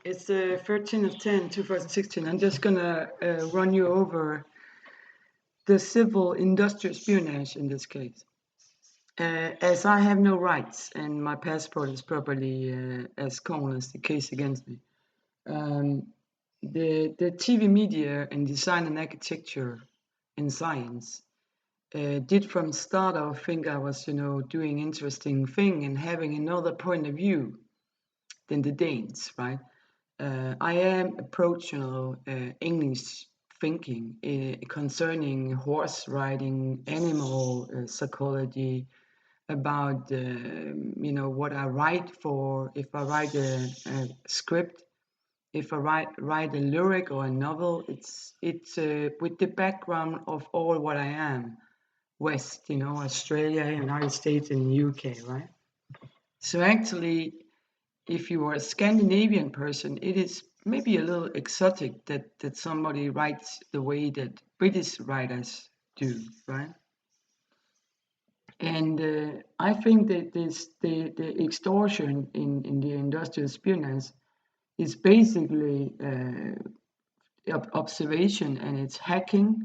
It's 13th of 10, 2016. I'm just gonna run you over the civil industrial espionage in this case. As I have no rights and my passport is properly as common as the case against me, um, the TV media and design and architecture and science did from start off think I was, doing interesting thing and having another point of view than the Danes, right? I am approaching English thinking concerning horse riding, animal psychology, about what I write for. If I write a script, if I write a lyric or a novel, it's with the background of all what I am. West, Australia, United States, and UK, right? So actually, if you are a Scandinavian person, it is maybe a little exotic that somebody writes the way that British writers do, right? And I think that the extortion in the industrial espionage is basically observation and it's hacking,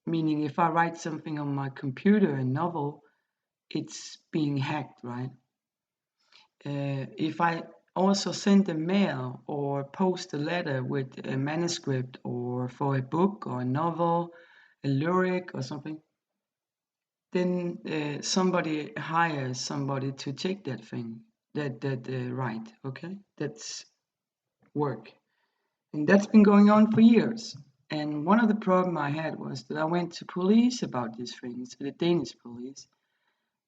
meaning if I write something on my computer, a novel, it's being hacked, right? If I also send a mail or post a letter with a manuscript or for a book or a novel, a lyric or something, then somebody hires somebody to take that thing, that right, okay? That's work. And that's been going on for years. And one of the problem I had was that I went to police about these things, the Danish police,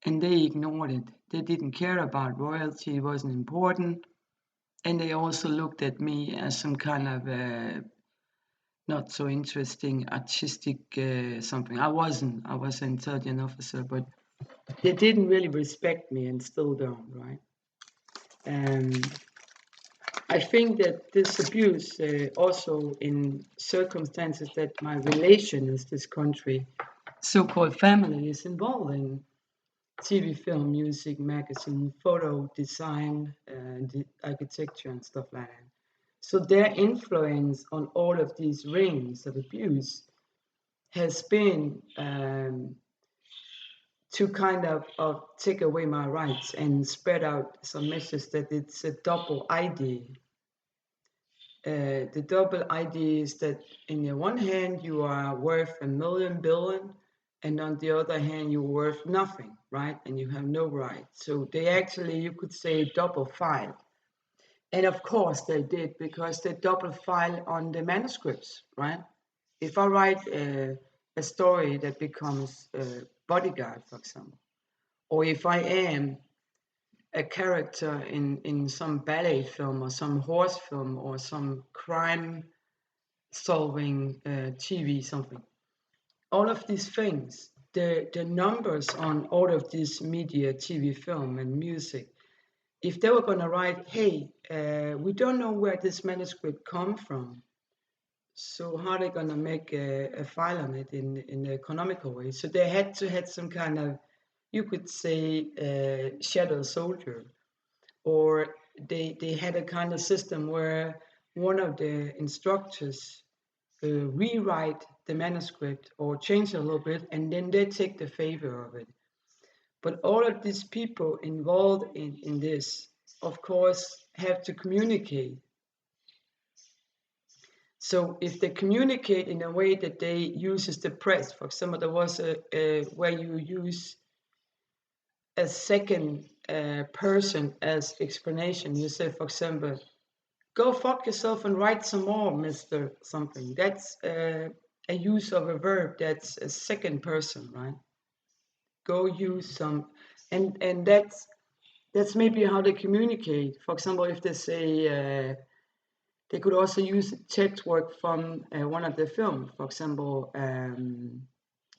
and they ignored it. They didn't care about royalty, it wasn't important. And they also looked at me as some kind of not so interesting artistic something. I wasn't. I was an intelligent officer, but they didn't really respect me and still don't, right? Um, I think that this abuse also in circumstances that my relation is this country, so-called family, is involved in TV, film, music, magazine, photo, design, architecture, and stuff like that. So their influence on all of these rings of abuse has been to kind of take away my rights and spread out some message that it's a double ID. The double ID is that in the one hand you are worth a million billion, and on the other hand you're worth nothing, right? And you have no rights. So they actually, you could say, double file. And of course they did, because they double file on the manuscripts, right? If I write a story that becomes Bodyguard, for example, or if I am a character in some ballet film or some horse film or some crime solving TV something, all of these things, the numbers on all of this media, TV, film, and music, if they were going to write, hey, we don't know where this manuscript come from, so how are they going to make a file on it in the economical way? So they had to have some kind of, you could say, shadow soldier, or they had a kind of system where one of the instructors rewrite the manuscript or change it a little bit, and then they take the favor of it. But all of these people involved in this, of course, have to communicate. So if they communicate in a way that they uses the press, for example, there was a where you use a second person as explanation. You say, for example, go fuck yourself and write some more, Mr. Something. That's a use of a verb that's a second person, right? Go use some, and that's maybe how they communicate. For example, if they say they could also use text work from one of the film. For example,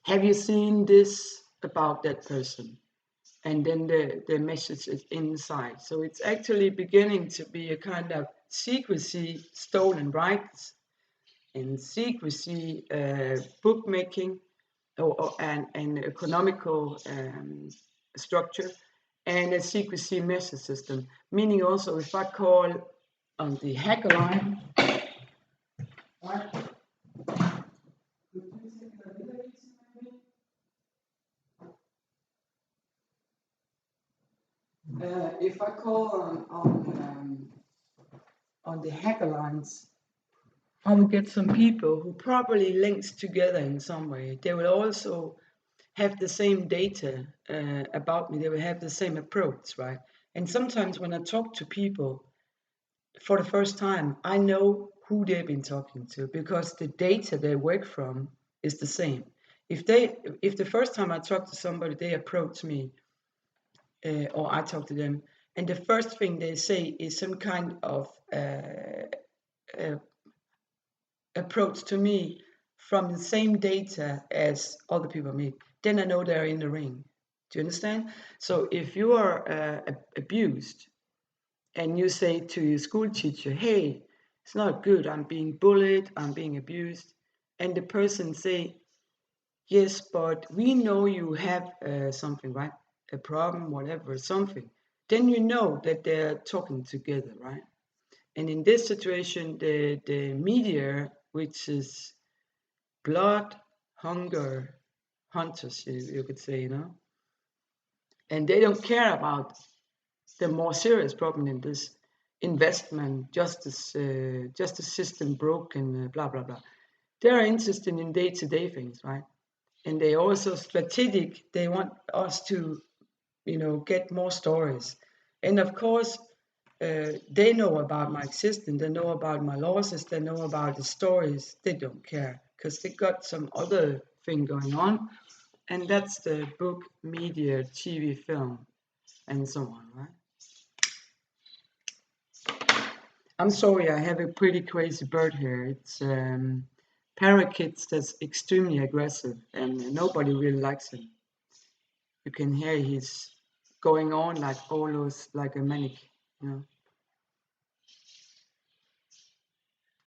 have you seen this about that person? And then the message is inside. So it's actually beginning to be a kind of secrecy stolen rights and secrecy bookmaking and economical structure and a secrecy message system. Meaning also, if I call on the hacker line. Right. If I call on the hacker lines, I will get some people who probably links together in some way. They will also have the same data about me. They will have the same approach, right? And sometimes when I talk to people for the first time, I know who they've been talking to because the data they work from is the same. If the first time I talk to somebody, they approach me or I talk to them, and the first thing they say is some kind of uh, approach to me from the same data as other people meet, then I know they're in the ring. Do you understand? So if you are abused and you say to your school teacher, hey, it's not good, I'm being bullied, I'm being abused, and the person say, yes, but we know you have something, right? A problem, whatever, something. Then you know that they're talking together, right? And in this situation, the media, which is blood hunger hunters, you could say, and they don't care about the more serious problem in this investment, justice system broken, blah blah blah. They are interested in day-to-day things, right? And they also strategic. They want us to, get more stories. And of course, they know about my existence. They know about my losses. They know about the stories. They don't care because they got some other thing going on, and that's the book, media, TV, film, and so on, right? I'm sorry, I have a pretty crazy bird here. It's parakeets that's extremely aggressive, and nobody really likes him. You can hear he's going on like almost like a manic, you know.